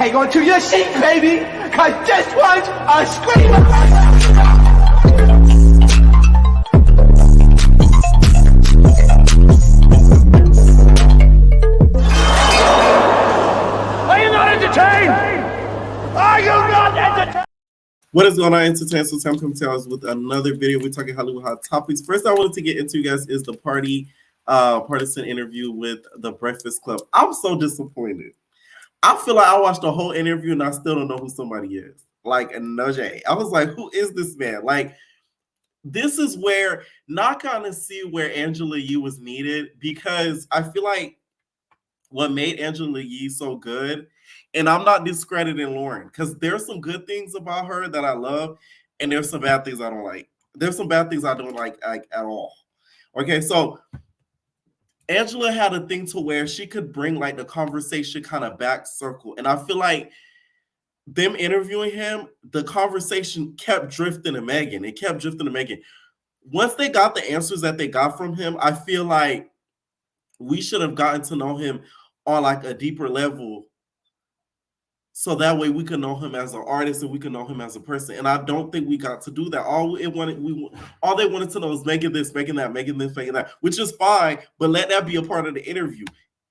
hang on to your seat, baby, because this one's a screamer. Are you not entertained? Are you not entertained? What is going on, Entertainment? So time coming to us with another video. We're talking Hollywood hot topics. First, I wanted to get into, guys, is the partisan interview with the Breakfast Club. I'm so disappointed. I feel like I watched the whole interview and I still don't know who somebody is. Like, no J. I was like, who is this man? Like, this is where not kind of see where Angela Yee was needed, because I feel like what made Angela Yee so good, and I'm not discrediting Lauren, because there's some good things about her that I love, and there's some bad things I don't like. There's some bad things I don't like at all. Okay, so Angela had a thing to where she could bring like the conversation kind of back circle. And I feel like them interviewing him, the conversation kept drifting to Megan. It kept drifting to Megan. Once they got the answers that they got from him, I feel like we should have gotten to know him on like a deeper level, so that way we can know him as an artist and we can know him as a person. And I don't think we got to do that. All they wanted to know is Megan this, Megan that, Megan this, Megan that, which is fine, but let that be a part of the interview.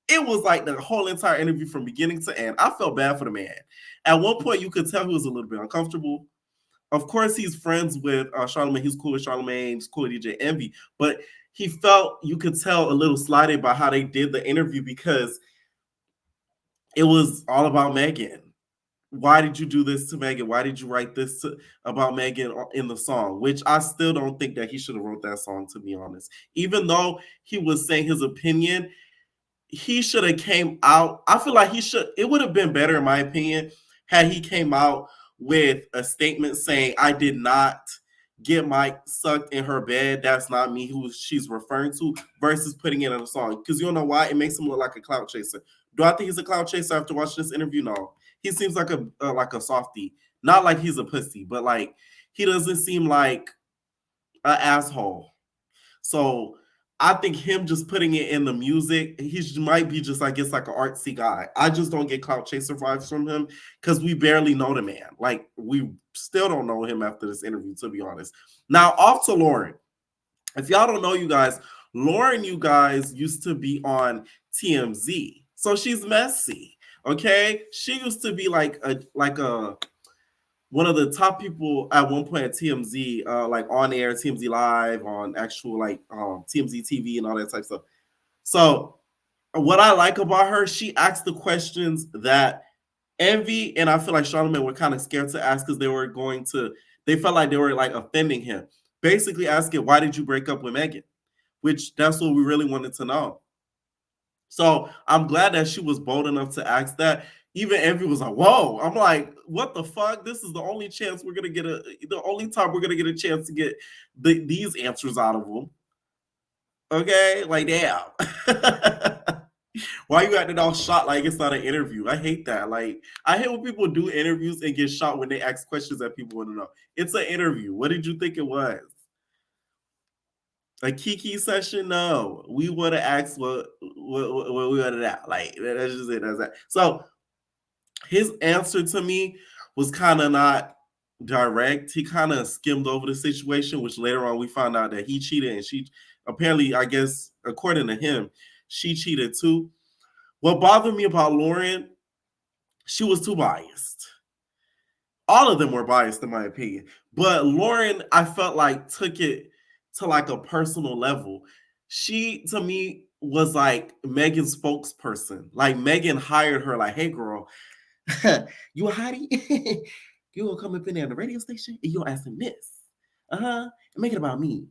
It was like the whole entire interview from beginning to end. I felt bad for the man. At one point, you could tell he was a little bit uncomfortable. Of course, he's friends with Charlamagne. He's cool with Charlamagne. He's cool with DJ Envy. But he felt, you could tell, a little slighted by how they did the interview, because it was all about Megan. Why did you do this to Megan? Why did you write this about Megan in the song? Which I still don't think that he should have wrote that song, to be honest. Even though he was saying his opinion, he should have came out. I feel like it would have been better, in my opinion, had he came out with a statement saying, I did not get Mike sucked in her bed. That's not me who she's referring to, versus putting it in a song. Because you don't know why? It makes him look like a clout chaser. Do I think he's a clout chaser after watching this interview? No. He seems like a softie. Not like he's a pussy, but like he doesn't seem like an asshole. So I think him just putting it in the music, he might be just, I guess, like an artsy guy. I just don't get clout chaser vibes from him, because we barely know the man. Like, we still don't know him after this interview, to be honest. Now, off to Lauren. If y'all don't know, you guys, Lauren, you guys, used to be on TMZ. So she's messy. Okay, she used to be like one of the top people at one point at TMZ, like on air, TMZ Live, on actual like TMZ TV and all that type of stuff. So what I like about her, she asks the questions that Envy and I feel like Charlamagne were kind of scared to ask, because they felt like they were like offending him. Basically asking, why did you break up with Megan? Which that's what we really wanted to know. So I'm glad that she was bold enough to ask that. Even Envy was like, whoa. I'm like, what the fuck? This is the only chance we're going to get the only time we're going to get a chance to get these answers out of them. Okay? Like, damn. Why you acting all shot like it's not an interview? I hate that. Like, I hate when people do interviews and get shot when they ask questions that people want to know. It's an interview. What did you think it was? A Kiki session? No, we would have asked what we wanted out. Like, that's just it. That's that. So his answer to me was kind of not direct. He kind of skimmed over the situation, which later on we found out that he cheated, and she apparently, I guess, according to him, she cheated too. What bothered me about Lauren, she was too biased. All of them were biased, in my opinion. But Lauren, I felt like, took it to like a personal level. She, to me, was like Megan's spokesperson. Like, Megan hired her, like, hey girl, you a hottie? You gonna come up in there on the radio station and you'll ask him this. And make it about me.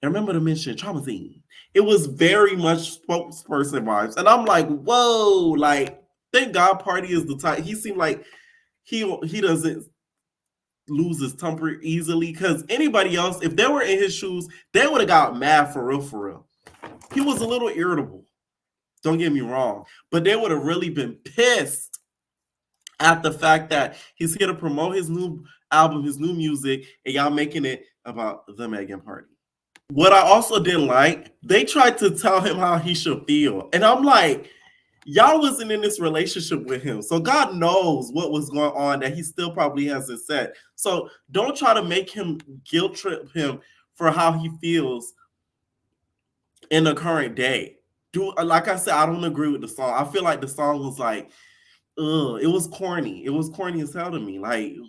And remember to mention Traumazine. It was very much spokesperson vibes. And I'm like, whoa, like, thank God Pardi is the type. He seemed like he doesn't lose his temper easily, because anybody else, if they were in his shoes, they would have got mad for real. He was a little irritable, don't get me wrong, but they would have really been pissed at the fact that he's here to promote his new album, his new music, and y'all making it about the Megan party. What I also didn't like, they tried to tell him how he should feel, and I'm like, y'all wasn't in this relationship with him. So God knows what was going on that he still probably hasn't said. So don't try to make him guilt trip him for how he feels in the current day. Like I said, I don't agree with the song. I feel like the song was like, ugh, it was corny. It was corny as hell to me. Like, it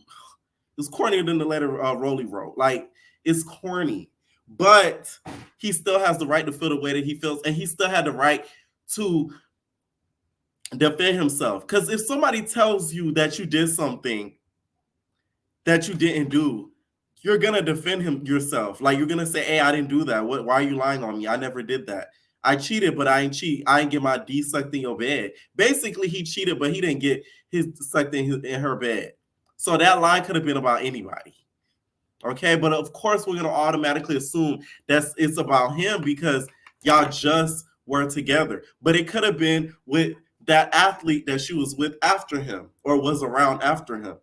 was cornier than the letter Rolly wrote. Like, it's corny. But he still has the right to feel the way that he feels, and he still had the right to defend himself. Because if somebody tells you that you did something that you didn't do, you're gonna defend yourself. Like, you're gonna say, "Hey, I didn't do that. Why are you lying on me? I never did that. I cheated, but I ain't cheat. I ain't get my D sucked in your bed." Basically, he cheated, but he didn't get his sucked in her bed. So that line could have been about anybody. Okay, but of course we're gonna automatically assume that it's about him because y'all just were together. But it could have been with that athlete that she was with after him or was around after him.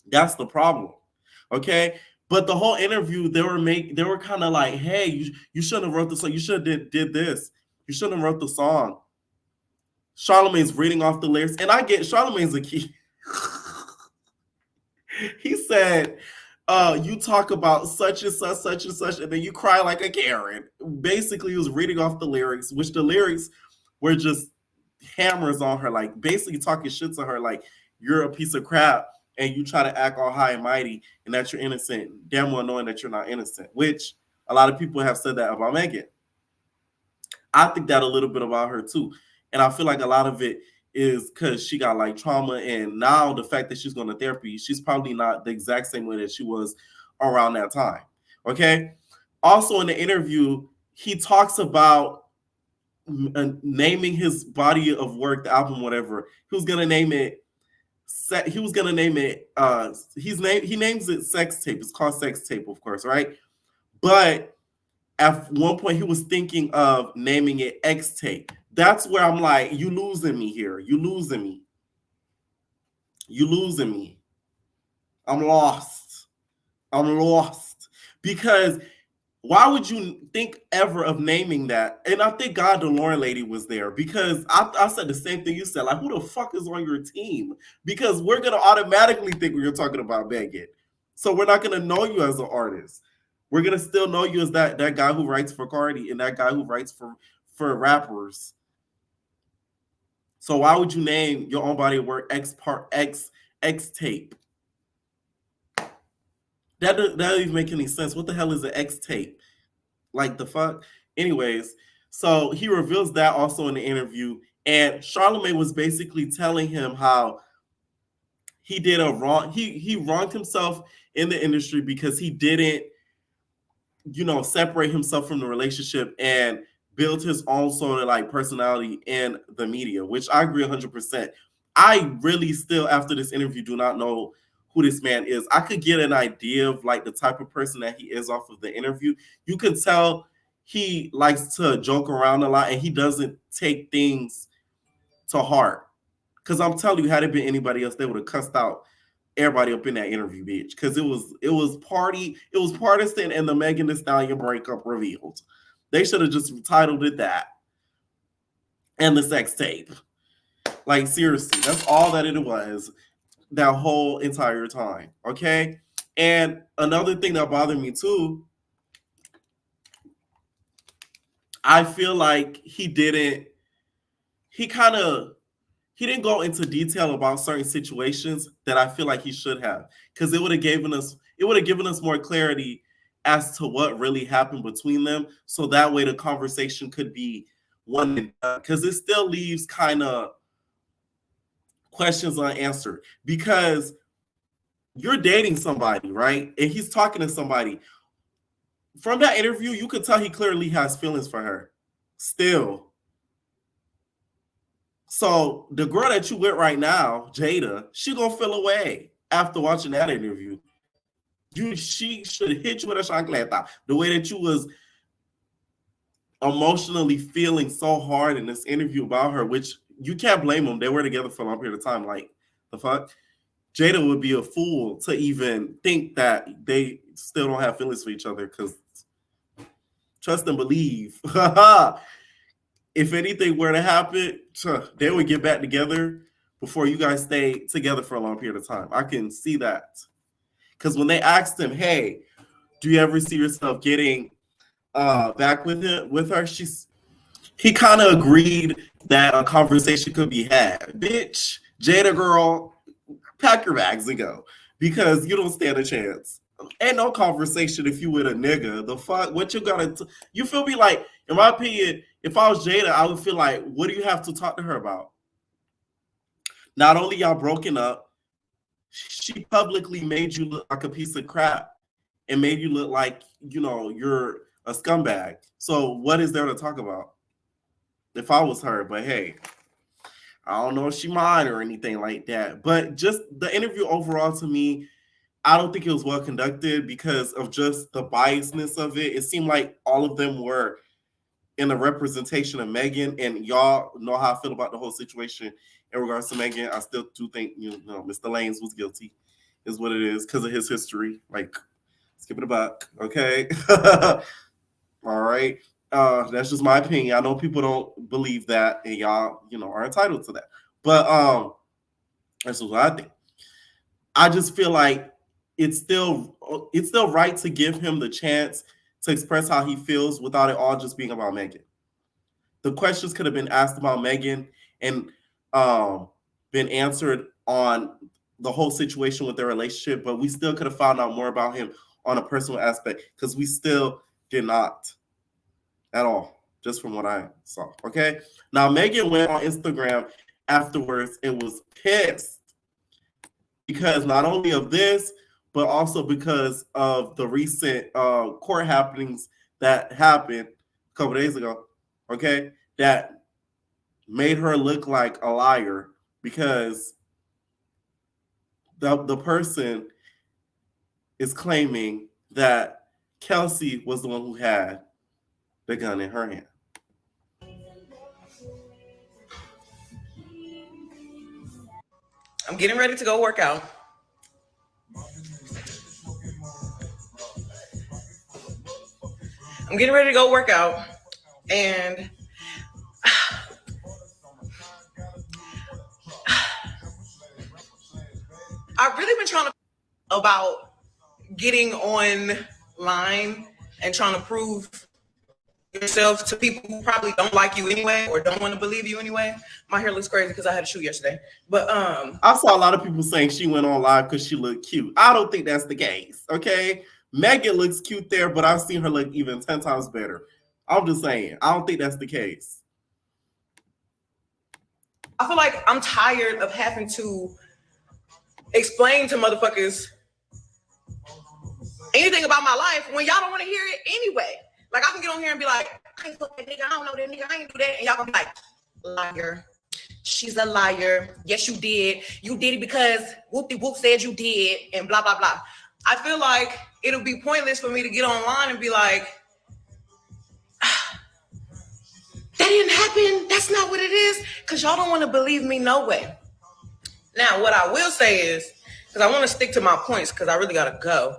That's the problem. Okay. But the whole interview, they were kind of like, hey, you shouldn't have wrote the song. You should have did this. You shouldn't have wrote the song. Charlamagne's reading off the lyrics, and I get Charlamagne's a key. He said, you talk about such and such, such and such, and then you cry like a Karen. Basically, he was reading off the lyrics, which the lyrics were just hammers on her, like basically talking shit to her, like you're a piece of crap and you try to act all high and mighty and that you're innocent, damn well knowing that you're not innocent, which a lot of people have said that about Megan. I think that a little bit about her too. And I feel like a lot of it is because she got like trauma, and now the fact that she's going to therapy, she's probably not the exact same way that she was around that time. Okay. Also in the interview, he talks about naming his body of work, the album, whatever. He was gonna name it. He was gonna name it. He names it Sex Tape. It's called Sex Tape, of course, right? But at one point, he was thinking of naming it X Tape. That's where I'm like, you losing me here. You losing me. You losing me. I'm lost. I'm lost because why would you think ever of naming that? And I think God, the Lauren lady was there because I said the same thing you said. Like, who the fuck is on your team? Because we're going to automatically think we're talking about Megan. So we're not going to know you as an artist. We're going to still know you as that guy who writes for Pardi and that guy who writes for rappers. So why would you name your own body of work X Tape? That doesn't even make any sense. What the hell is an X Tape? Like the fuck? Anyways, so he reveals that also in the interview. And Charlamagne was basically telling him how he did a wrong, he wronged himself in the industry because he didn't, separate himself from the relationship and build his own sort of like personality in the media, which I agree 100%. I really still, after this interview, do not know who this man is. I could get an idea of like the type of person that he is off of the interview. You could tell he likes to joke around a lot and he doesn't take things to heart. Because I'm telling you, had it been anybody else, they would have cussed out everybody up in that interview, bitch. Because it was partisan and the Megan Thee Stallion breakup revealed. They should have just titled it that. And the sex tape. Like, seriously, that's all that it was that whole entire time. Okay. And another thing that bothered me too, I feel like he didn't go into detail about certain situations that I feel like he should have, because it would have given us more clarity as to what really happened between them. So that way the conversation could be one and done, because it still leaves kind of questions unanswered, because you're dating somebody, right? And he's talking to somebody. From that interview, you could tell he clearly has feelings for her still. So the girl that you with right now, Jada, she gonna feel away after watching that interview. She should hit you with a chancleta. The way that you was emotionally feeling so hard in this interview about her, which you can't blame them. They were together for a long period of time. Like, the fuck? Jada would be a fool to even think that they still don't have feelings for each other, because trust and believe. if anything were to happen, they would get back together before you guys stay together for a long period of time. I can see that. Because when they asked him, hey, do you ever see yourself getting back with her? He kind of agreed that a conversation could be had. Bitch, Jada girl, pack your bags and go. Because you don't stand a chance. Ain't no conversation if you with a nigga. The fuck? What you gotta you feel me? Like, in my opinion, if I was Jada, I would feel like, what do you have to talk to her about? Not only y'all broken up, she publicly made you look like a piece of crap and made you look like, you're a scumbag. So what is there to talk about? If I was her, but hey, I don't know if she mind or anything like that. But just the interview overall, to me, I don't think it was well conducted because of just the biasness of it. It seemed like all of them were in a representation of Megan, and y'all know how I feel about the whole situation in regards to Megan. I still do think, Mr. Lanes was guilty, is what it is, because of his history. Like, skip it a buck, okay? All right. That's just my opinion. I know people don't believe that, and y'all, are entitled to that. But that's what I think. I just feel like it's still right to give him the chance to express how he feels without it all just being about Megan. The questions could have been asked about Megan and been answered on the whole situation with their relationship, but we still could have found out more about him on a personal aspect, because we still did not at all, just from what I saw. Okay. Now, Megan went on Instagram afterwards and was pissed because not only of this, but also because of the recent court happenings that happened a couple days ago. Okay. That made her look like a liar, because the person is claiming that Kelsey was the one who had the gun in her hand. I'm getting ready to go work out. I'm getting ready to go work out, and I've really been trying to about getting online and trying to prove yourself to people who probably don't like you anyway or don't want to believe you anyway. My hair looks crazy because I had a shoot yesterday. But I saw a lot of people saying she went on live because she looked cute. I don't think that's the case. Okay. Megan looks cute there, but I've seen her look even 10 times better. I'm just saying, I don't think that's the case. I feel like I'm tired of having to explain to motherfuckers anything about my life when y'all don't want to hear it anyway. Like, I can get on here and be like, I ain't fuck that nigga, I don't know that nigga, I ain't do that. And y'all gonna be like, liar. She's a liar. Yes, you did. You did it because whoop-de-whoop said you did, and blah, blah, blah. I feel like it'll be pointless for me to get online and be like, that didn't happen. That's not what it is. Because y'all don't want to believe me no way. Now, what I will say is, because I want to stick to my points because I really got to go.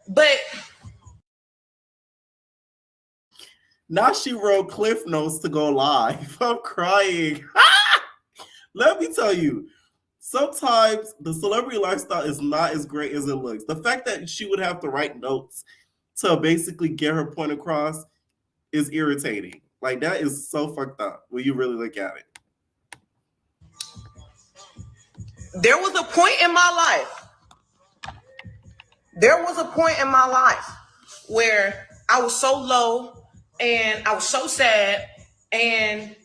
But now she wrote Cliff Notes to go live. I'm crying. Let me tell you, sometimes the celebrity lifestyle is not as great as it looks. The fact that she would have to write notes to basically get her point across is irritating. Like, that is so fucked up when you really look at it. there was a point in my life. There was a point in my life where I was so low and I was so sad and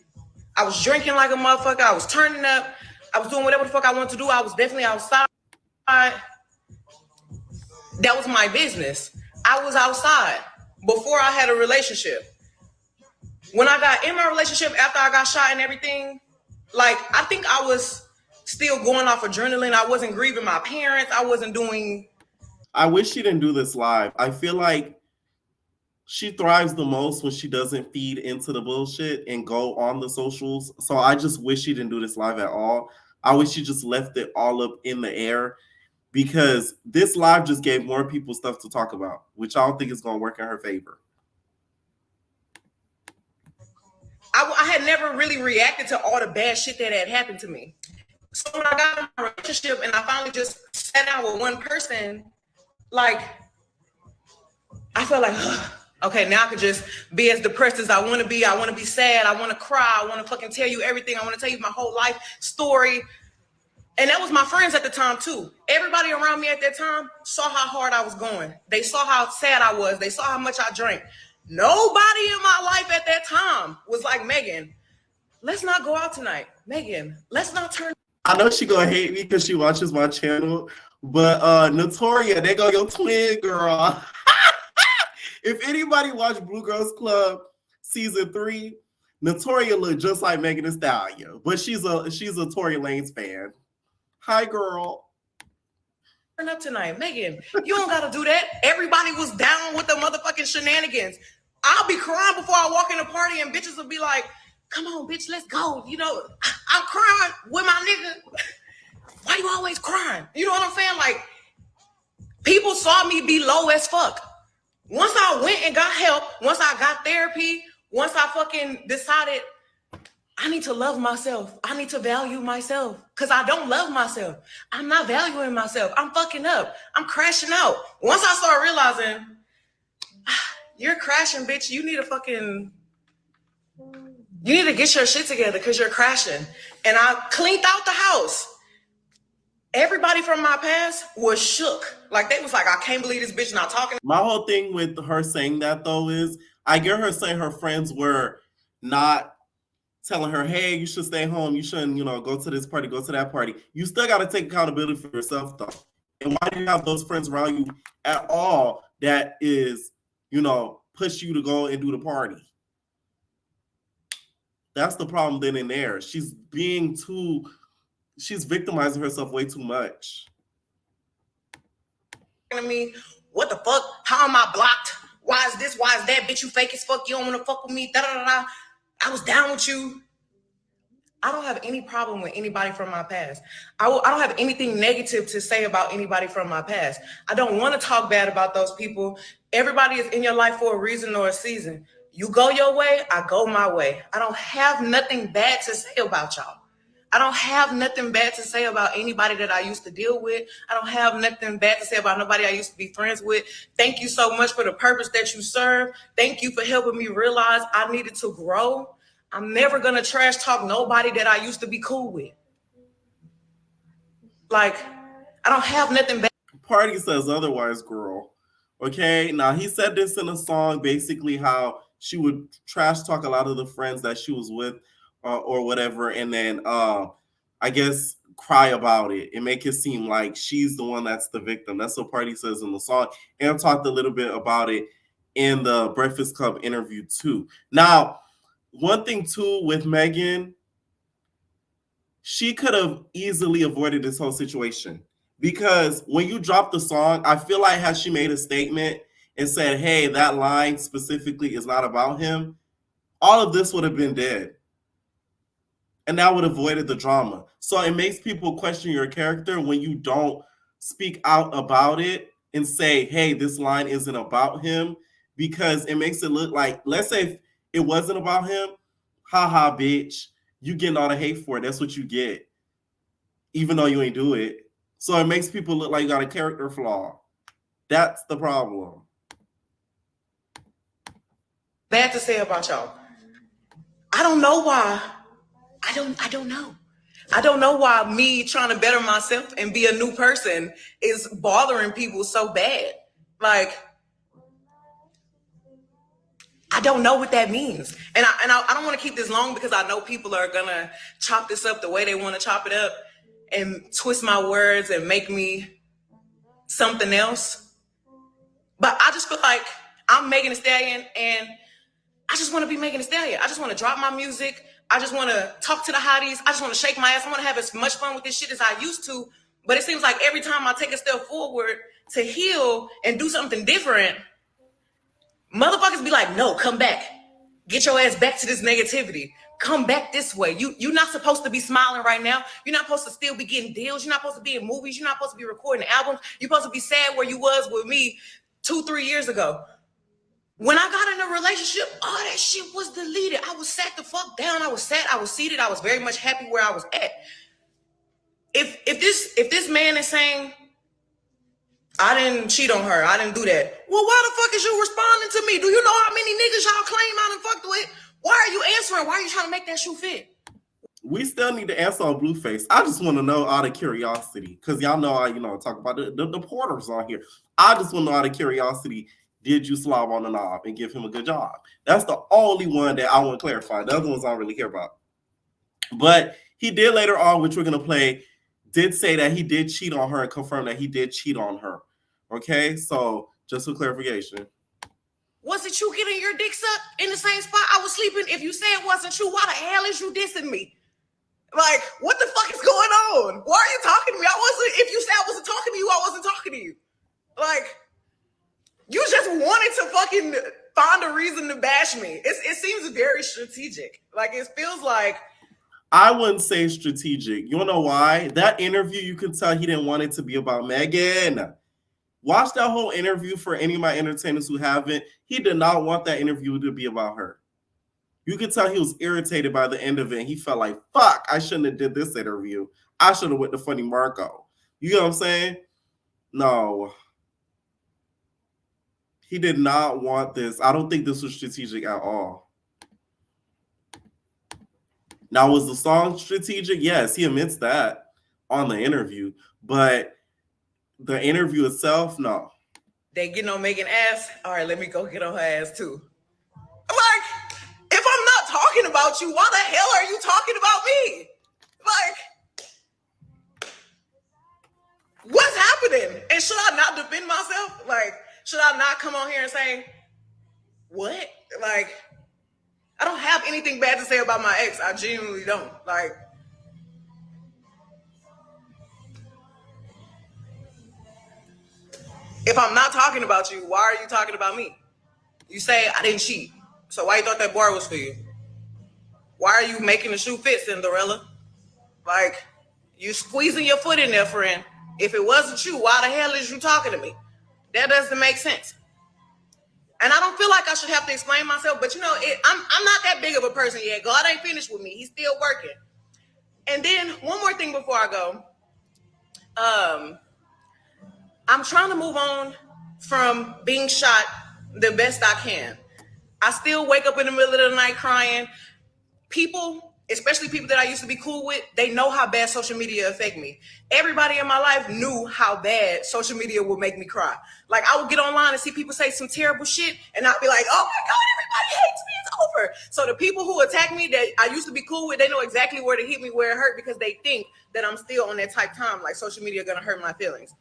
I was drinking like a motherfucker. I was turning up. I was doing whatever the fuck I wanted to do. I was definitely outside. That was my business. I was outside before I had a relationship. When I got in my relationship, after I got shot and everything, like, I think I was still going off adrenaline. I wasn't grieving my parents. I wasn't doing... I wish she didn't do this live. I feel like she thrives the most when she doesn't feed into the bullshit and go on the socials. So I just wish she didn't do this live at all. I wish she just left it all up in the air, because this live just gave more people stuff to talk about, which I don't think is going to work in her favor. I had had never really reacted to all the bad shit that had happened to me. So when I got in my relationship and I finally just sat down with one person, like, I felt like, okay, now I could just be as depressed as I want to be. I want to be sad. I want to cry. I want to fucking tell you everything. I want to tell you my whole life story. And that was my friends at the time too. Everybody around me at that time saw how hard I was going. They saw how sad I was. They saw how much I drank. Nobody in my life at that time was like, Megan, let's not go out tonight. Megan, let's not turn. I know she gonna hate me because she watches my channel, but Notoria, they go your twin girl. If anybody watched Blue Girls Club season 3, Notoria looked just like Megan Thee Stallion, but she's a Tory Lanez fan. Hi, girl. Turn up tonight, Megan. You don't gotta do that. Everybody was down with the motherfucking shenanigans. I'll be crying before I walk in the party, and bitches will be like, "Come on, bitch, let's go." You know, I'm crying with my nigga. Why you always crying? You know what I'm saying? Like, people saw me be low as fuck. Once I went and got help, once I got therapy, once I fucking decided I need to love myself, I need to value myself, because I don't love myself. I'm not valuing myself. I'm fucking up. I'm crashing out. Once I start realizing, you're crashing, bitch, you need to get your shit together because you're crashing. And I cleaned out the house. Everybody from my past was shook. Like, they was like, I can't believe this bitch not talking. My whole thing with her saying that, though, is I get her saying her friends were not telling her, hey, you should stay home. You shouldn't, go to this party, go to that party. You still got to take accountability for yourself, though. And why do you have those friends around you at all that is, push you to go and do the party? That's the problem then and there. She's victimizing herself way too much. I mean, what the fuck? How am I blocked? Why is this? Why is that? Bitch, you fake as fuck. You don't want to fuck with me. Da da da da. I was down with you. I don't have any problem with anybody from my past. I don't have anything negative to say about anybody from my past. I don't want to talk bad about those people. Everybody is in your life for a reason or a season. You go your way, I go my way. I don't have nothing bad to say about y'all. I don't have nothing bad to say about anybody that I used to deal with. I don't have nothing bad to say about nobody I used to be friends with. Thank you so much for the purpose that you serve. Thank you for helping me realize I needed to grow. I'm never going to trash talk nobody that I used to be cool with. Like, I don't have nothing bad. Pardi says otherwise, girl. Okay, now he said this in a song, basically how she would trash talk a lot of the friends that she was with or whatever, and then I guess cry about it and make it seem like she's the one that's the victim. That's what Pardi says in the song, and talked a little bit about it in the Breakfast Club interview too. Now, one thing too with Megan, she could have easily avoided this whole situation, because when you drop the song, I feel like had she made a statement and said, hey, that line specifically is not about him, all of this would have been dead. And that would have avoided the drama. So it makes people question your character when you don't speak out about it and say, hey, this line isn't about him, because it makes it look like, let's say it wasn't about him, haha, bitch, you getting all the hate for it. That's what you get, even though you ain't do it. So it makes people look like you got a character flaw. That's the problem. Bad to say about y'all. I don't know why. I don't know. I don't know why me trying to better myself and be a new person is bothering people so bad. Like, I don't know what that means. And I don't want to keep this long, because I know people are going to chop this up the way they want to chop it up and twist my words and make me something else. But I just feel like I'm Megan Thee Stallion, and I just want to be Megan Thee Stallion. I just want to drop my music. I just want to talk to the hotties. I just want to shake my ass. I want to have as much fun with this shit as I used to. But it seems like every time I take a step forward to heal and do something different, motherfuckers be like, no, come back. Get your ass back to this negativity. Come back this way. You're not supposed to be smiling right now. You're not supposed to still be getting deals. You're not supposed to be in movies. You're not supposed to be recording albums. You're supposed to be sad where you was with me 2-3 years ago. When I got in a relationship, all that shit was deleted. I was sat the fuck down. I was seated. I was very much happy where I was at. If this man is saying, I didn't cheat on her, I didn't do that, well, why the fuck is you responding to me? Do you know how many niggas y'all claim I done fucked with? Why are you answering? Why are you trying to make that shoe fit? We still need to answer on Blueface. I just want to know out of curiosity, because y'all know I, talk about the porters on here. I just want to know out of curiosity, did you slob on the knob and give him a good job? That's the only one that I want to clarify. The other ones I don't really care about. But he did later on, which we're going to play, did say that he did cheat on her and confirm that he did cheat on her. Okay, so just for clarification. Was it you getting your dick sucked in the same spot I was sleeping? If you say it wasn't true, why the hell is you dissing me? Like, what the fuck is going on? Why are you talking to me? If you said I wasn't talking to you, I wasn't talking to you. Like, you just wanted to fucking find a reason to bash me. It seems very strategic. Like, it feels like... I wouldn't say strategic. You know why? That interview, you can tell he didn't want it to be about Megan. Watch that whole interview for any of my entertainers who haven't. He did not want that interview to be about her. You could tell he was irritated by the end of it. And he felt like, fuck, I shouldn't have did this interview. I should have went to Funny Marco. You know what I'm saying? No. He did not want this. I don't think this was strategic at all. Now, was the song strategic? Yes, he admits that on the interview. But the interview itself, no. They getting on Megan ass? All right, let me go get on her ass too. Like, if I'm not talking about you, why the hell are you talking about me? Like, what's happening? And should I not defend myself? Like, should I not come on here and say, what? Like, I don't have anything bad to say about my ex. I genuinely don't. Like, if I'm not talking about you, why are you talking about me? You say I didn't cheat. So why you thought that bar was for you? Why are you making the shoe fit, Cinderella? Like, you squeezing your foot in there, friend. If it wasn't you, why the hell is you talking to me? That doesn't make sense. And I don't feel like I should have to explain myself, but I'm not that big of a person yet. God ain't finished with me. He's still working. And then one more thing before I go. I'm trying to move on from being shot the best I can. I still wake up in the middle of the night crying. People, especially people that I used to be cool with, they know how bad social media affect me. Everybody in my life knew how bad social media would make me cry. Like, I would get online and see people say some terrible shit, and I'd be like, oh my God, everybody hates me, it's over. So the people who attack me that I used to be cool with, they know exactly where to hit me, where it hurt, because they think that I'm still on that type time, like social media gonna hurt my feelings.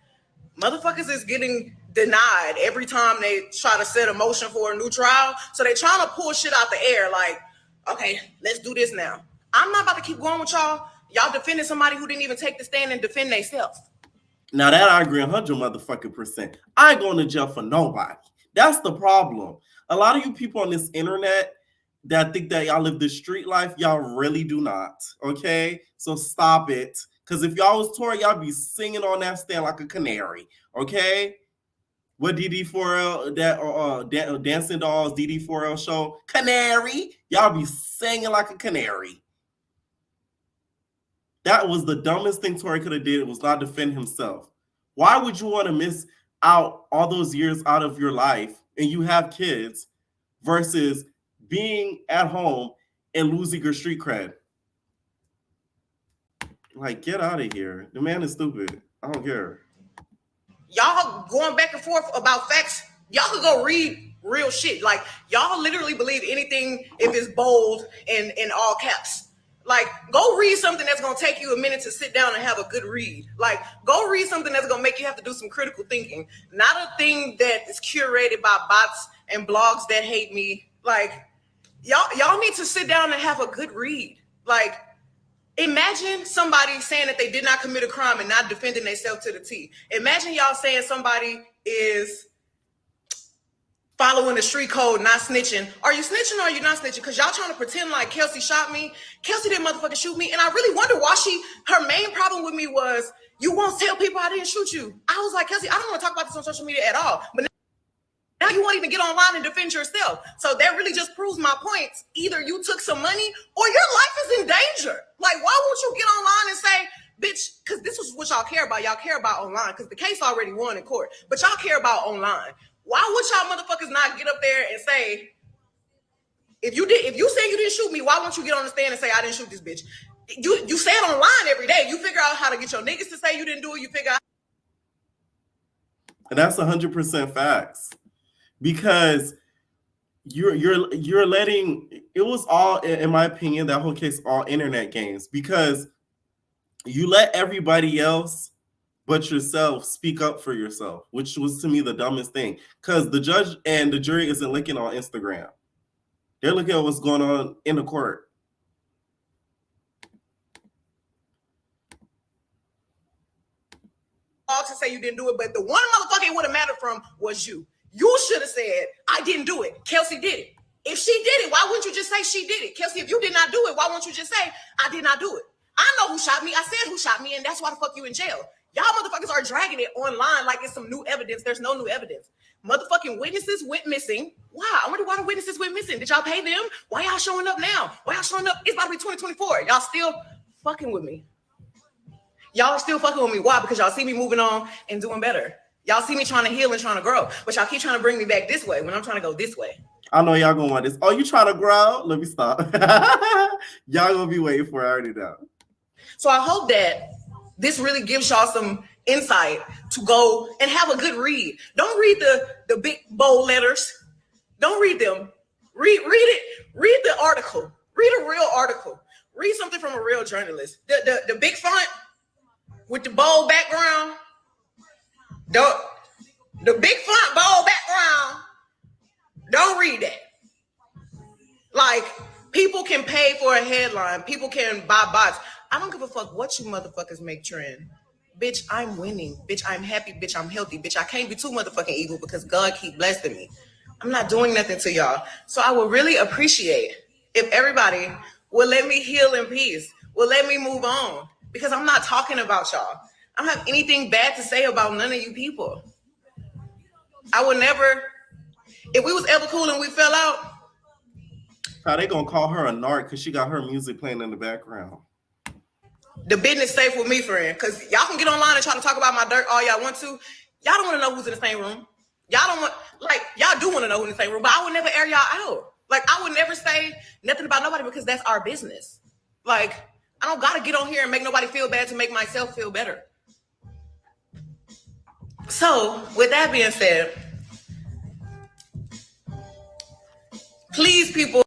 Motherfuckers is getting denied every time they try to set a motion for a new trial. So they trying to pull shit out the air like, okay, let's do this now. I'm not about to keep going with y'all. Y'all defending somebody who didn't even take the stand and defend themselves. Now that I agree 100%. I ain't going to jail for nobody. That's the problem. A lot of you people on this internet that think that y'all live this street life, y'all really do not. Okay? So stop it. Because if y'all was touring, y'all be singing on that stand like a canary. Okay? What DD4L, that Dancing Dolls DD4L show? Canary. Y'all be singing like a canary. That was the dumbest thing Tory could have did. It was not defend himself. Why would you want to miss out all those years out of your life and you have kids versus being at home and losing your street cred? Like, get out of here. The man is stupid. I don't care. Y'all going back and forth about facts. Y'all could go read real shit. Like, y'all literally believe anything if it's bold and in all caps. Like, go read something that's going to take you a minute to sit down and have a good read. Like, go read something that's going to make you have to do some critical thinking. Not a thing that is curated by bots and blogs that hate me. Like, y'all need to sit down and have a good read. Like, imagine somebody saying that they did not commit a crime and not defending themselves to the T. Imagine y'all saying somebody is following the street code, not snitching. Are you snitching or are you not snitching? Because y'all trying to pretend like Kelsey shot me. Kelsey didn't motherfucking shoot me. And I really wonder why her main problem with me was, you won't tell people I didn't shoot you. I was like, Kelsey, I don't want to talk about this on social media at all. But Now you won't even get online and defend yourself. So that really just proves my points. Either you took some money or your life is in danger. Like, why won't you get online and say, bitch, because this is what y'all care about. Y'all care about online because the case already won in court. But y'all care about online. Why would y'all motherfuckers not get up there and say, if you say you didn't shoot me, why won't you get on the stand and say I didn't shoot this bitch? You say it online every day. You figure out how to get your niggas to say you didn't do it. You figure out. And that's 100% facts. Because you're letting, it was all, in my opinion, that whole case, all internet games, because you let everybody else but yourself speak up for yourself, which was to me the dumbest thing, because the judge and the jury isn't looking on Instagram. They're looking at what's going on in the court. To say you didn't do it, but the one motherfucker it would have mattered from was you. You should have said, I didn't do it. Kelsey did it. If she did it, why wouldn't you just say she did it? Kelsey, if you did not do it, why won't you just say, I did not do it? I know who shot me. I said who shot me, and that's why the fuck you in jail. Y'all motherfuckers are dragging it online like it's some new evidence. There's no new evidence. Motherfucking witnesses went missing. Why? I wonder why the witnesses went missing. Did y'all pay them? Why y'all showing up now? Why y'all showing up? It's about to be 2024. Y'all still fucking with me. Y'all still fucking with me. Why? Because y'all see me moving on and doing better. Y'all see me trying to heal and trying to grow. But y'all keep trying to bring me back this way when I'm trying to go this way. I know y'all gonna want this. Oh, you trying to grow? Let me stop. Y'all gonna be waiting for it. I already know. So I hope that this really gives y'all some insight to go and have a good read. Don't read the big bold letters. Don't read them. Read it. Read the article. Read a real article. Read something from a real journalist. The big font with the bold background. The big font, bold background. Don't read that. Like, people can pay for a headline. People can buy bots. I don't give a fuck what you motherfuckers make trend. Bitch, I'm winning. Bitch, I'm happy. Bitch, I'm healthy. Bitch, I can't be too motherfucking evil because God keep blessing me. I'm not doing nothing to y'all. So I would really appreciate if everybody would let me heal in peace, would let me move on, because I'm not talking about y'all. I don't have anything bad to say about none of you people. I would never, if we was ever cool and we fell out. How they gonna call her a narc because she got her music playing in the background? The business safe with me, friend, because y'all can get online and try to talk about my dirt all y'all want to. Y'all don't want to know who's in the same room. Y'all don't want, like, y'all do want to know who's in the same room, but I would never air y'all out. Like, I would never say nothing about nobody because that's our business. Like, I don't got to get on here and make nobody feel bad to make myself feel better. So, with that being said, please, people,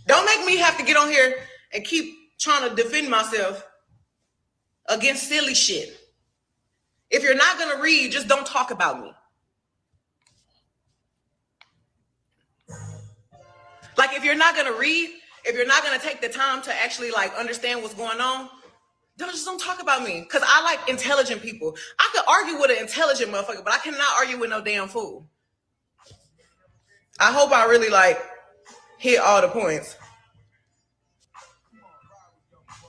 don't make me have to get on here and keep trying to defend myself against silly shit. If you're not going to read, just don't talk about me. Like, if you're not going to read, if you're not going to take the time to actually, like, understand what's going on, don't talk about me. Because I like intelligent people. I could argue with an intelligent motherfucker, but I cannot argue with no damn fool. I hope I really, like, hit all the points.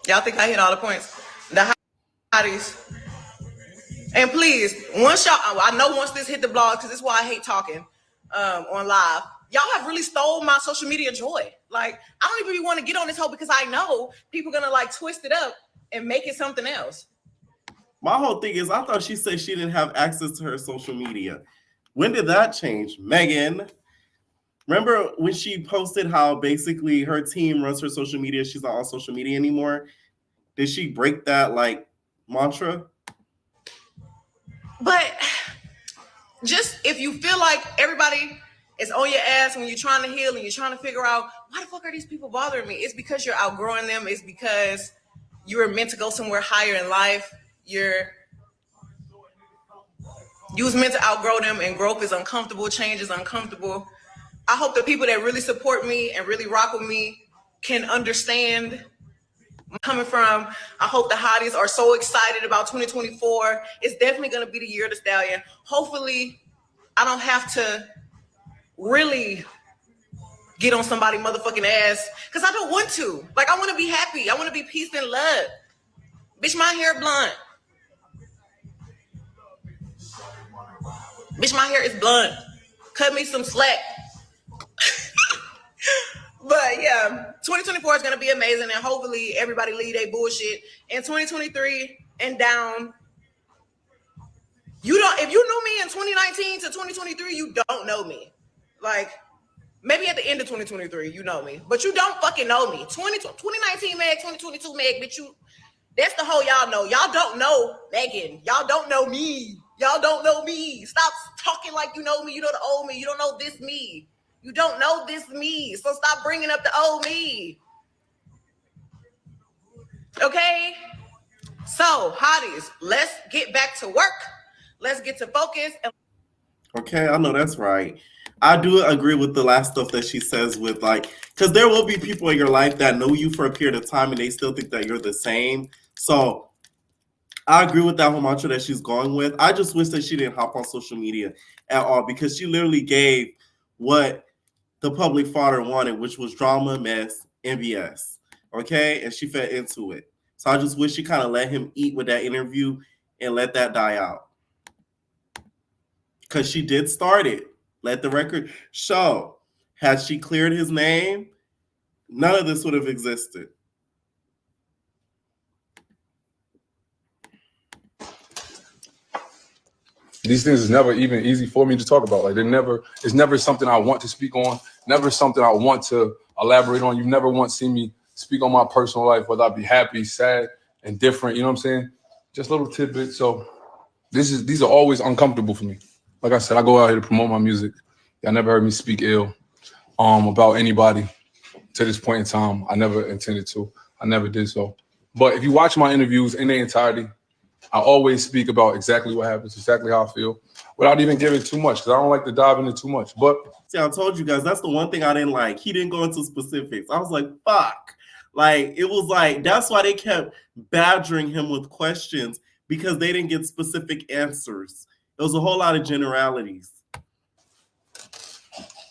Y'all think I hit all the points? The hotties. And please, once y'all, I know once this hit the blog, because this is why I hate talking on live. Y'all have really stole my social media joy. Like, I don't even want to get on this hoe because I know people are going to, like, twist it up and make it something else. My whole thing is, I thought she said she didn't have access to her social media. When did that change? Megan, remember when she posted how basically her team runs her social media, she's not on social media anymore? Did she break that, like, mantra? But just if you feel like everybody is on your ass when you're trying to heal and you're trying to figure out, why the fuck are these people bothering me? It's because you're outgrowing them. It's because you were meant to go somewhere higher in life. You was meant to outgrow them, and growth is uncomfortable. Change is uncomfortable. I hope the people that really support me and really rock with me can understand where I'm coming from. I hope the hotties are so excited about 2024. It's definitely going to be the year of the Stallion. Hopefully, I don't have to really get on somebody motherfucking ass because I don't want to. Like, I want to be happy. I want to be peace and love. Bitch, my hair blunt. Bitch, my hair is blunt. cut me some slack. But yeah, 2024 is going to be amazing, and hopefully everybody leave their bullshit. In 2023 and down, if you knew me in 2019 to 2023, you don't know me. Like, maybe at the end of 2023, you know me, but you don't fucking know me. 2019 Meg, 2022 Meg, bitch, that's the whole y'all know. Y'all don't know Megan. Y'all don't know me. Y'all don't know me. Stop talking like you know me. You know the old me. You don't know this me. You don't know this me. So stop bringing up the old me. Okay? So, hotties, let's get back to work. Let's get to focus. Okay, I know that's right. I do agree with the last stuff that she says with like, because there will be people in your life that know you for a period of time and they still think that you're the same. So I agree with that whole mantra that she's going with. I just wish that she didn't hop on social media at all, because she literally gave what the public fodder wanted, which was drama, mess, MBS. Okay, and she fell into it. So I just wish she kind of let him eat with that interview and let that die out. Because she did start it. Let the record show. Had she cleared his name, none of this would have existed. These things is never even easy for me to talk about. Like it's never something I want to speak on, never something I want to elaborate on. You've never once seen me speak on my personal life, whether I be happy, sad, and different. You know what I'm saying? Just little tidbits. So these are always uncomfortable for me. Like I said, I go out here to promote my music. Y'all never heard me speak ill about anybody to this point in time. I never intended to. I never did so. But if you watch my interviews in their entirety, I always speak about exactly what happens, exactly how I feel, without even giving too much, because I don't like to dive into too much. But see, I told you guys, that's the one thing I didn't like. He didn't go into specifics. I was like, fuck. Like, it was like, that's why they kept badgering him with questions, because they didn't get specific answers. It was a whole lot of generalities.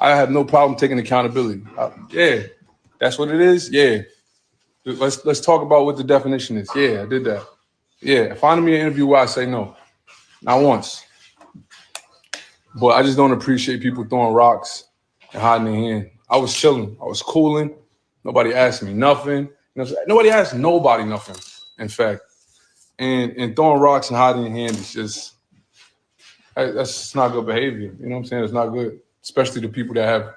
I have no problem taking accountability. Yeah, that's what it is. Yeah. Let's talk about what the definition is. Yeah, I did that. Yeah, find me an interview where I say no. Not once. But I just don't appreciate people throwing rocks and hiding their hand. I was chilling. I was cooling. Nobody asked me nothing. Nobody asked nobody nothing, in fact. And throwing rocks and hiding your hand is just, that's just not good behavior. You know what I'm saying? It's not good, especially the people that have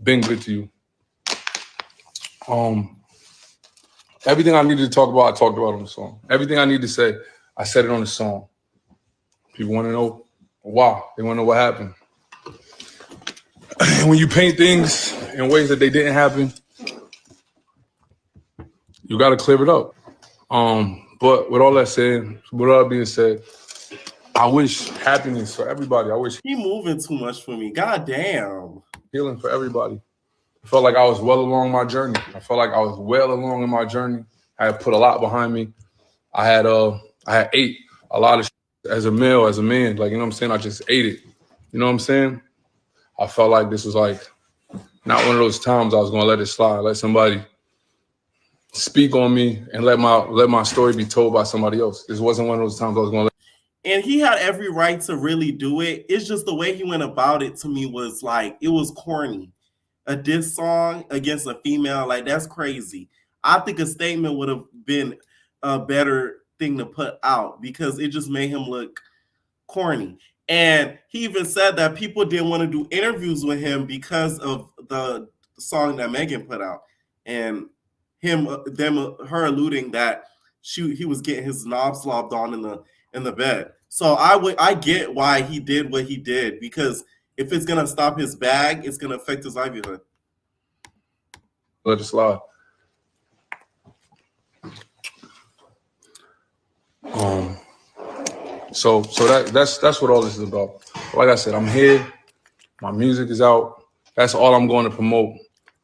been good to you. Everything I needed to talk about, I talked about on the song. Everything I need to say, I said it on the song. People want to know why. They want to know what happened. And when you paint things in ways that they didn't happen, you got to clear it up. But with all that said, with all that being said, I wish happiness for everybody. I wish he moving too much for me. God damn. Healing for everybody. I felt like I was well along my journey. I felt like I was well along in my journey. I had put a lot behind me. I had ate a lot of shit as a male, as a man. Like, you know what I'm saying? I just ate it. You know what I'm saying? I felt like this was like not one of those times I was gonna let it slide. Let somebody speak on me and let my story be told by somebody else. This wasn't one of those times I was gonna let. And he had every right to really do it. It's just the way he went about it, to me, was like, it was corny. A diss song against a female, like, that's crazy. I think a statement would have been a better thing to put out, because it just made him look corny. And he even said that people didn't want to do interviews with him because of the song that Megan put out, and her alluding that he was getting his knob slobbed on in the bed. So I get why he did what he did, because if it's gonna stop his bag, it's gonna affect his livelihood. Let it slide. So that's what all this is about. Like I said, I'm here. My music is out. That's all I'm going to promote.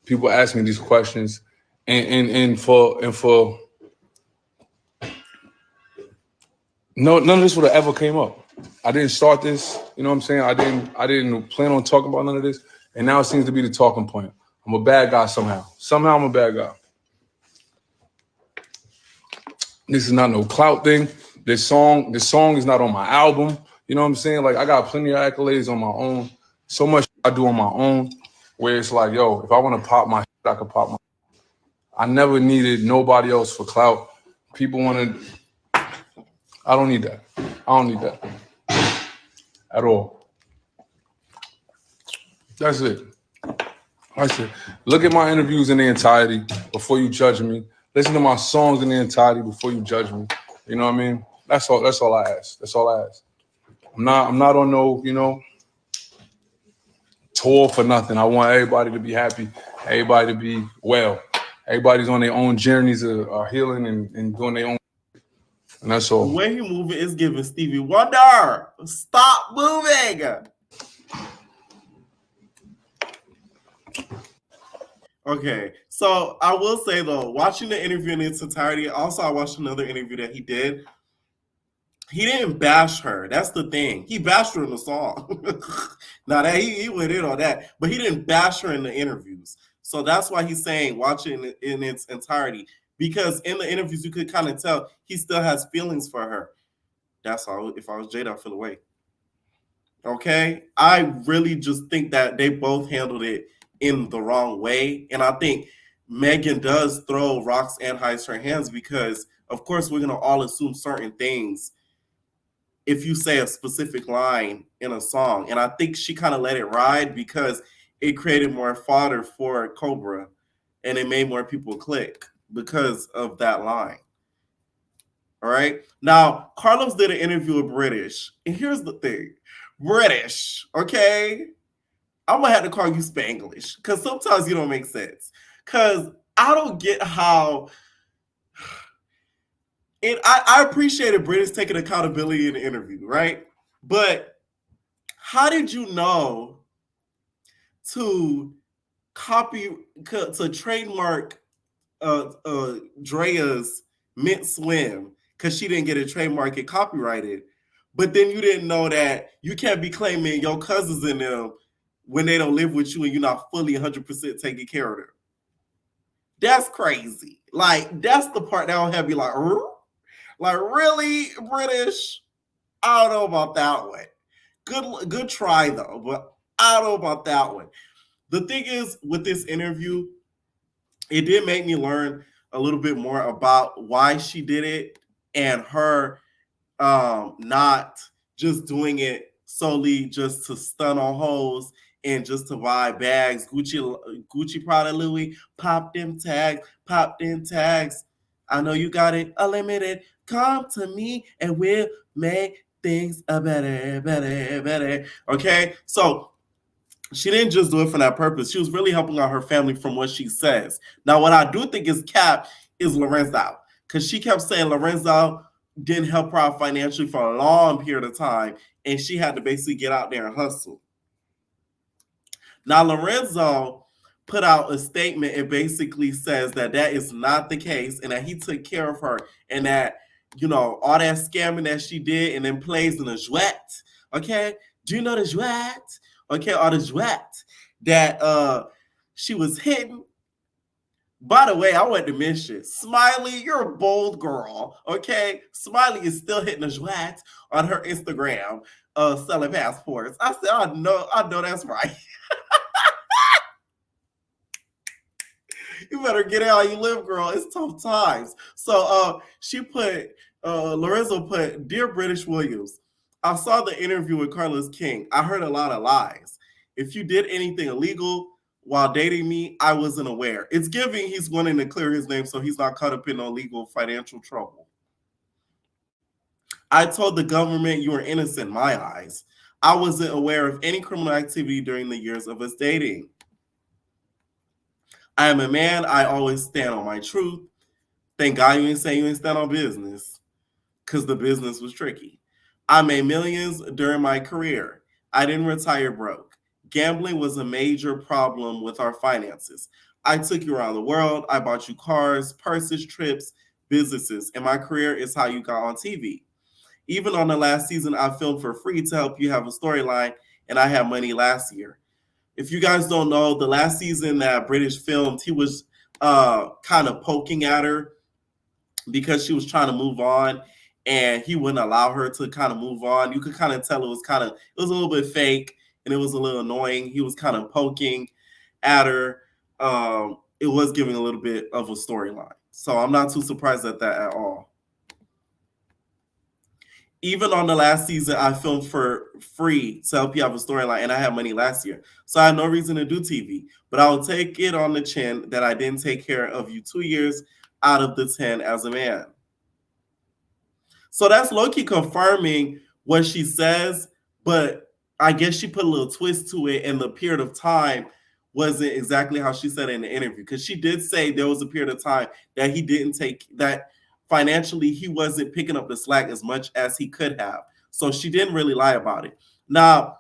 People ask me these questions, and for none of this would have ever came up. I didn't start this. You know what I'm saying? I didn't plan on talking about none of this, and now it seems to be the talking point. I'm a bad guy somehow. Somehow I'm a bad guy. This is not no clout thing. This song is not on my album. You know what I'm saying? Like, I got plenty of accolades on my own. So much I do on my own, where it's like, yo, if I want to pop my shit, I could pop my. I never needed nobody else for clout. People want to. I don't need that. I don't need that at all. That's it. That's it. Look at my interviews in their entirety before you judge me. Listen to my songs in their entirety before you judge me. You know what I mean? That's all. That's all I ask. That's all I ask. I'm not on no, tour for nothing. I want everybody to be happy, everybody to be well. Everybody's on their own journeys of healing and doing their own. And that's all. The way he moving is giving Stevie Wonder. Stop moving. Okay, so I will say though, watching the interview in its entirety, also I watched another interview that he did. He didn't bash her. That's the thing. He bashed her in the song. Now that he went in on that, but he didn't bash her in the interviews. So that's why he's saying watch it in its entirety. Because in the interviews, you could kind of tell he still has feelings for her. That's all. If I was Jada, I'd feel away. Okay? I really just think that they both handled it in the wrong way. And I think Megan does throw rocks and hides her hands because, of course, we're going to all assume certain things if you say a specific line in a song. And I think she kind of let it ride because it created more fodder for Cobra and it made more people click because of that line. All right. Now, Carlos did an interview with Brittish. And here's the thing. Brittish, okay? I'm going to have to call you Spanglish because sometimes you don't make sense. Because I don't get how... I appreciated Brittish taking accountability in the interview, right? But how did you know to trademark Drea's Mint Swim because she didn't get a trademark and copyrighted, but then you didn't know that you can't be claiming your cousins in them when they don't live with you and you're not fully 100% taking care of them? That's crazy. Like, that's the part that I'll have you like, like, really, Brittish? I don't know about that one. Good try, though, but I don't know about that one. The thing is, with this interview, it did make me learn a little bit more about why she did it and her not just doing it solely just to stun on hoes and just to buy bags. Gucci, Prada, Louis, pop them tags. I know you got it unlimited. Come to me and we'll make things better. Okay? So she didn't just do it for that purpose. She was really helping out her family from what she says. Now, what I do think is cap is Lorenzo. Because she kept saying Lorenzo didn't help her out financially for a long period of time. And she had to basically get out there and hustle. Now, Lorenzo put out a statement. It basically says that is not the case and that he took care of her and that, all that scamming that she did and then plays in a jouet. Okay? Do you know the jouet? Okay, or the jouet that she was hitting. By the way, I want to mention, Smiley, you're a bold girl. Okay? Smiley is still hitting a jouet on her Instagram, selling passports. I said, I know that's right. You better get out how you live, girl. It's tough times. So she put, Lorenzo put, Dear British Williams, I saw the interview with Carlos King. I heard a lot of lies. If you did anything illegal while dating me, I wasn't aware. It's giving he's wanting to clear his name so he's not caught up in no legal financial trouble. I told the government you were innocent in my eyes. I wasn't aware of any criminal activity during the years of us dating. I am a man. I always stand on my truth. Thank God you ain't saying you ain't stand on business because the business was tricky. I made millions during my career. I didn't retire broke. Gambling was a major problem with our finances. I took you around the world. I bought you cars, purses, trips, businesses, and my career is how you got on TV. Even on the last season, I filmed for free to help you have a storyline, and I had money last year. If you guys don't know, the last season that Brittish filmed, he was kind of poking at her because she was trying to move on, and he wouldn't allow her to kind of move on. You could kind of tell it was a little bit fake, and it was a little annoying. He was kind of poking at her. It was giving a little bit of a storyline. So I'm not too surprised at that at all. Even on the last season, I filmed for free to help you have a storyline, and I had money last year. So I had no reason to do TV. But I'll take it on the chin that I didn't take care of you 2 years out of the 10 as a man. So that's low-key confirming what she says, but I guess she put a little twist to it, and the period of time wasn't exactly how she said it in the interview. Because she did say there was a period of time that he didn't take that. Financially, he wasn't picking up the slack as much as he could have. So she didn't really lie about it. Now,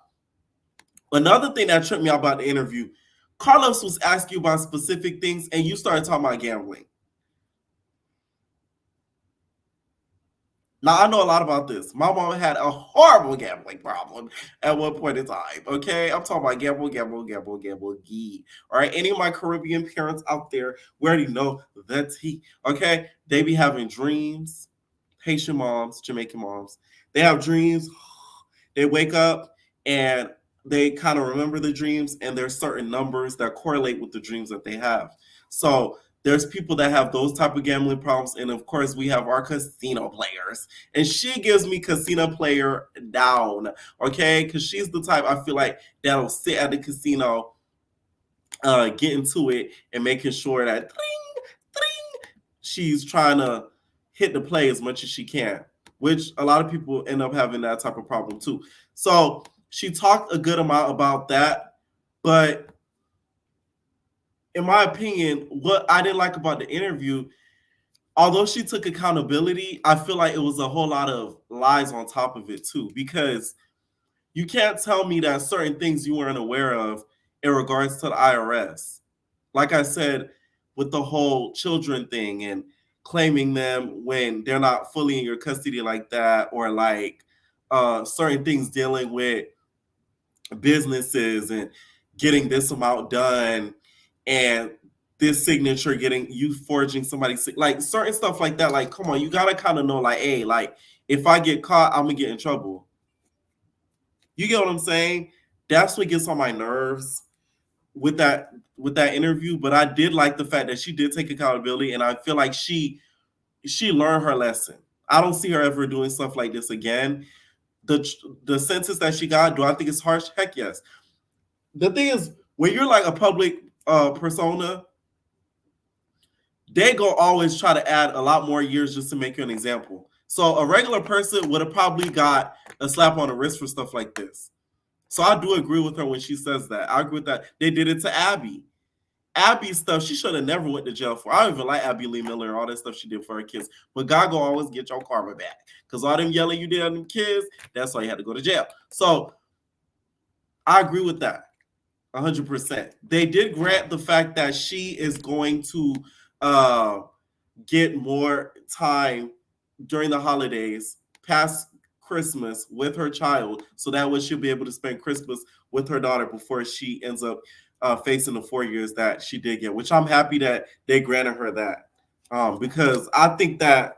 another thing that tripped me out about the interview, Carlos was asking you about specific things, and you started talking about gambling. Now, I know a lot about this. My mom had a horrible gambling problem at one point in time, okay? I'm talking about gamble, gee. All right, any of my Caribbean parents out there, we already know the tea, okay? They be having dreams. Haitian moms, Jamaican moms, they have dreams. They wake up and they kind of remember the dreams, and there's certain numbers that correlate with the dreams that they have. So there's people that have those type of gambling problems, and of course we have our casino players. And she gives me casino player down, okay? Because she's the type I feel like that'll sit at the casino, get into it, and making sure that she's trying to hit the play as much as she can, which a lot of people end up having that type of problem too. So she talked a good amount about that, but in my opinion, what I didn't like about the interview, although she took accountability, I feel like it was a whole lot of lies on top of it too, because you can't tell me that certain things you weren't aware of in regards to the IRS. Like I said, with the whole children thing and claiming them when they're not fully in your custody like that, or like certain things dealing with businesses and getting this amount done, and this signature getting you forging somebody's, like certain stuff like that. Like, come on, you gotta kind of know, like, hey, like if I get caught, I'm gonna get in trouble. You get what I'm saying? That's what gets on my nerves with that interview. But I did like the fact that she did take accountability, and I feel like she learned her lesson. I don't see her ever doing stuff like this again. The sentence that she got, do I think it's harsh? Heck yes. The thing is, when you're like a public persona, they go always try to add a lot more years just to make you an example. So a regular person would have probably got a slap on the wrist for stuff like this. So I do agree with her when she says that. I agree with that. They did it to Abby. Abby's stuff, she should have never went to jail for. I don't even like Abby Lee Miller and all that stuff she did for her kids. But God go always get your karma back. Because all them yelling you did on them kids, that's why you had to go to jail. So I agree with that 100%. They did grant the fact that she is going to get more time during the holidays past Christmas with her child, so that way she'll be able to spend Christmas with her daughter before she ends up facing the 4 years that she did get, which I'm happy that they granted her that, because I think that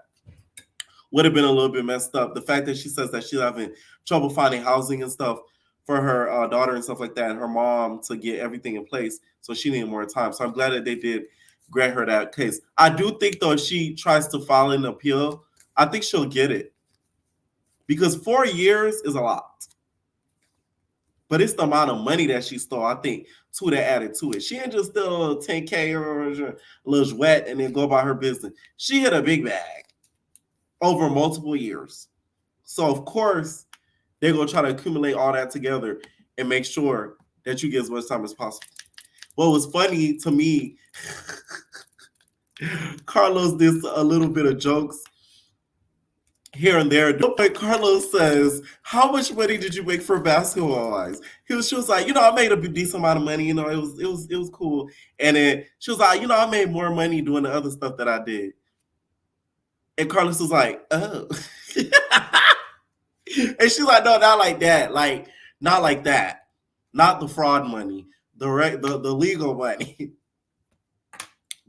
would have been a little bit messed up. The fact that she says that she's having trouble finding housing and stuff for her daughter and stuff like that, and her mom to get everything in place, so she needed more time. So I'm glad that they did grant her that case. I do think, though, if she tries to file an appeal, I think she'll get it. Because 4 years is a lot. But it's the amount of money that she stole, I think, too, that added to it. She ain't just still 10K or a little wet and then go about her business. She hit a big bag over multiple years. So, of course, they're going to try to accumulate all that together and make sure that you get as much time as possible. What was funny to me, Carlos did a little bit of jokes here and there. Carlos says, how much money did you make for basketball wise? She was like, I made a decent amount of money, it was cool. And then she was like, I made more money doing the other stuff that I did. And Carlos was like, oh. And she's like, no, not like that. Like, not like that. Not the fraud money. The legal money.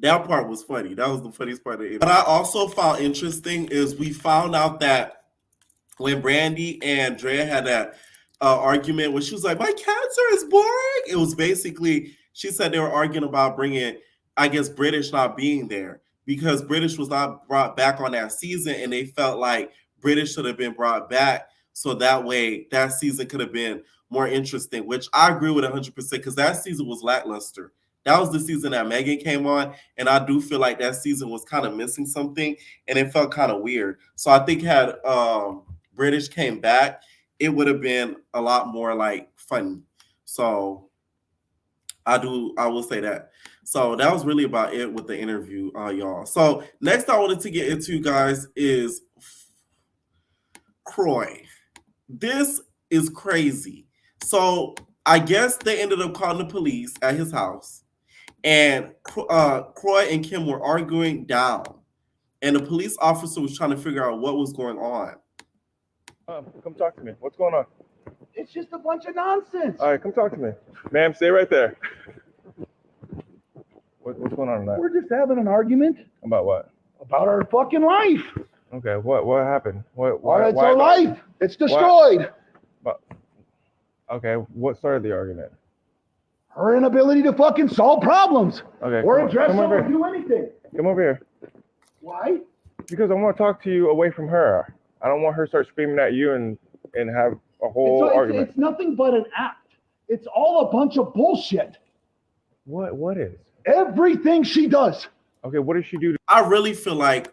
That part was funny. That was the funniest part of it. What I also found interesting is we found out that when Brandy and Drea had that argument where she was like, "My cancer is boring." It was basically, she said they were arguing about bringing, I guess, Brittish not being there because Brittish was not brought back on that season, and they felt like Brittish should have been brought back so that way that season could have been more interesting, which I agree with 100% because that season was lackluster. That was the season that Megan came on, and I do feel like that season was kind of missing something, and it felt kind of weird. So I think had British came back, it would have been a lot more like funny. So I will say that. So that was really about it with the interview, y'all. So next I wanted to get into, guys, is Croy. This is crazy. So I guess they ended up calling the police at his house, and Croy and Kim were arguing down, and the police officer was trying to figure out what was going on. Come talk to me. What's going on? It's just a bunch of nonsense. All right, come talk to me. Ma'am, stay right there. What's going on tonight? We're just having an argument About what? about our fucking life. Okay, what happened? It's our life. It's destroyed. Okay, what started the argument? Her inability to fucking solve problems Okay, or come address over them or here. do anything. Come over here. Why? Because I want to talk to you away from her. I don't want her to start screaming at you and have a whole argument. It's nothing but an act. It's all a bunch of bullshit. What is? Everything she does. Okay, what does she do? I really feel like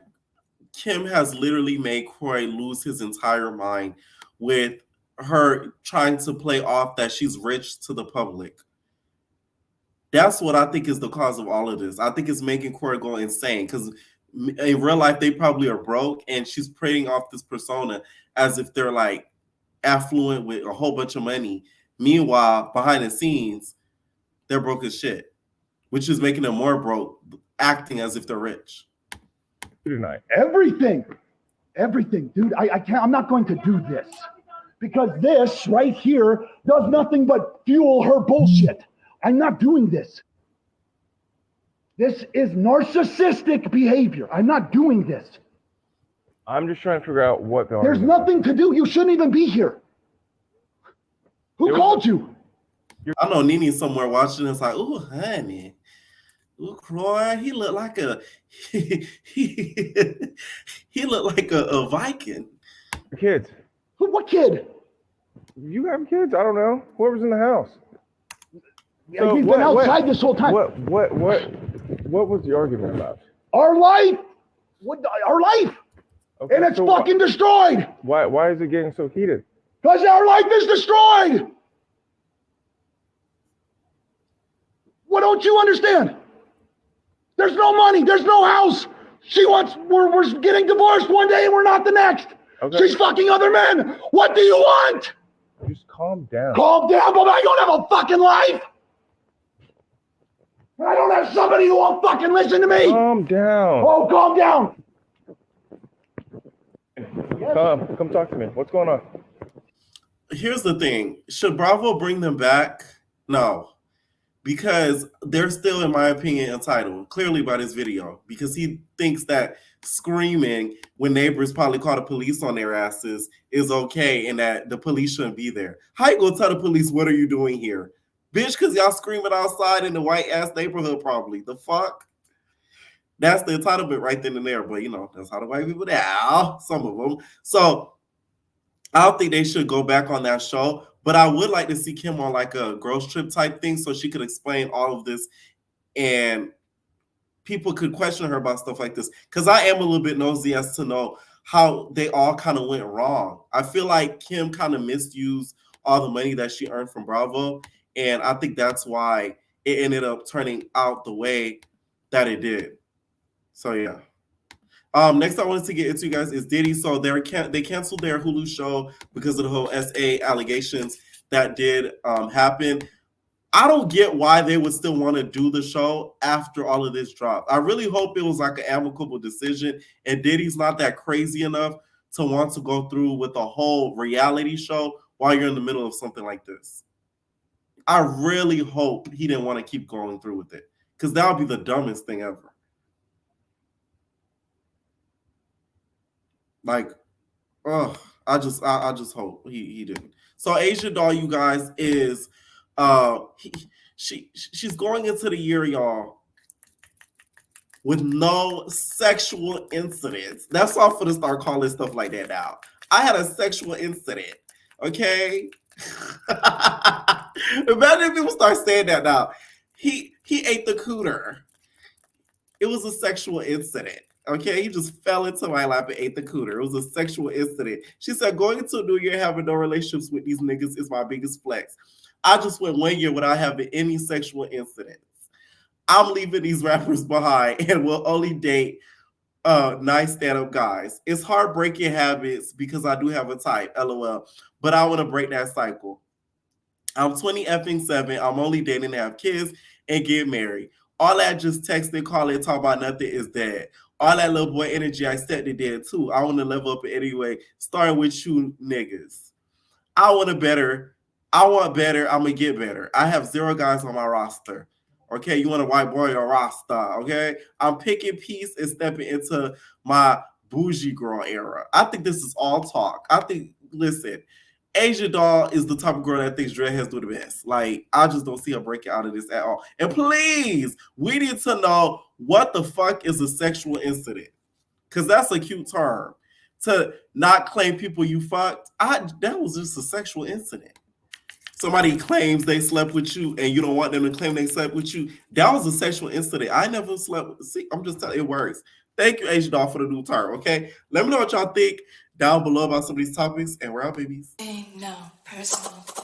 Kim has literally made Croy lose his entire mind with her trying to play off that she's rich to the public. That's what I think is the cause of all of this. I think it's making Croy go insane because in real life they probably are broke, and she's playing off this persona as if they're like affluent with a whole bunch of money. Meanwhile, behind the scenes, they're broke as shit, which is making them more broke, acting as if they're rich. Tonight. Everything, dude. I can't. I'm not going to do this because this right here does nothing but fuel her bullshit. I'm not doing this. This is narcissistic behavior. I'm not doing this. I'm just trying to figure out what the There's argument. nothing to do. You shouldn't even be here. Who called you? I know Nini's somewhere watching. It's like, ooh, honey. Ooh, Croy, he looked like he looked like a Viking. Kids. What kid? You have kids? I don't know. Whoever's in the house. So He's been outside this whole time. What was the argument about? Our life. Our life. Okay, And it's so fucking destroyed. Why is it getting so heated? Because our life is destroyed. What don't you understand? There's no money. There's no house. We're getting divorced one day and we're not the next. Okay. She's fucking other men. What do you want? Just calm down. Calm down, but I don't have a fucking life. I don't have somebody who won't fucking listen to me. Calm down. Oh, calm down. Come talk to me. What's going on? Here's the thing. Should Bravo bring them back? No. Because they're still, in my opinion, entitled, clearly by this video, because he thinks that screaming when neighbors probably call the police on their asses is okay and that the police shouldn't be there. How you gonna tell the police, what are you doing here? Bitch, because y'all screaming outside in the white-ass neighborhood probably. The fuck? That's the entitlement right then and there. But, that's how the white people now, some of them. So I don't think they should go back on that show. But I would like to see Kim on like a girls trip type thing so she could explain all of this and people could question her about stuff like this. Because I am a little bit nosy as to know how they all kind of went wrong. I feel like Kim kind of misused all the money that she earned from Bravo. And I think that's why it ended up turning out the way that it did. So, yeah. Next I wanted to get into, guys, is Diddy. So they canceled their Hulu show because of the whole SA allegations that did happen. I don't get why they would still want to do the show after all of this dropped. I really hope it was like an amicable decision and Diddy's not that crazy enough to want to go through with a whole reality show while you're in the middle of something like this. I really hope he didn't want to keep going through with it because that would be the dumbest thing ever. Like, I just hope he didn't. So Asia Doll, you guys, is she's going into the year, y'all, with no sexual incidents. That's all for to start calling stuff like that now. I had a sexual incident. Okay. Imagine if people start saying that now. He ate the cooter. It was a sexual incident. Okay, he just fell into my lap and ate the cooter. It was a sexual incident. She said, going into a new year having no relationships with these niggas is my biggest flex. I just went 1 year without having any sexual incidents. I'm leaving these rappers behind and will only date nice stand-up guys. It's heartbreaking habits because I do have a type, LOL. But I want to break that cycle. I'm 20-7. I'm only dating to have kids and get married. All that just texting, calling, talk about nothing is dead. All that little boy energy I set it dead too. I want to level up anyway. Starting with you niggas. I want better. I'm going to get better. I have 0 guys on my roster. Okay, you want a white boy or roster, okay? I'm picking peace and stepping into my bougie girl era. I think this is all talk. Listen, Asia Doll is the type of girl that thinks dreadheads do the best. Like, I just don't see her breaking out of this at all. And please, we need to know what the fuck is a sexual incident. Because that's a cute term. To not claim people you fucked, that was just a sexual incident. Somebody claims they slept with you and you don't want them to claim they slept with you. That was a sexual incident. I never slept with. See, I'm just telling you, it works. Thank you, Asia Doll, for the new term, okay? Let me know what y'all think down below about some of these topics, and we're out, babies. Ain't no personal thing.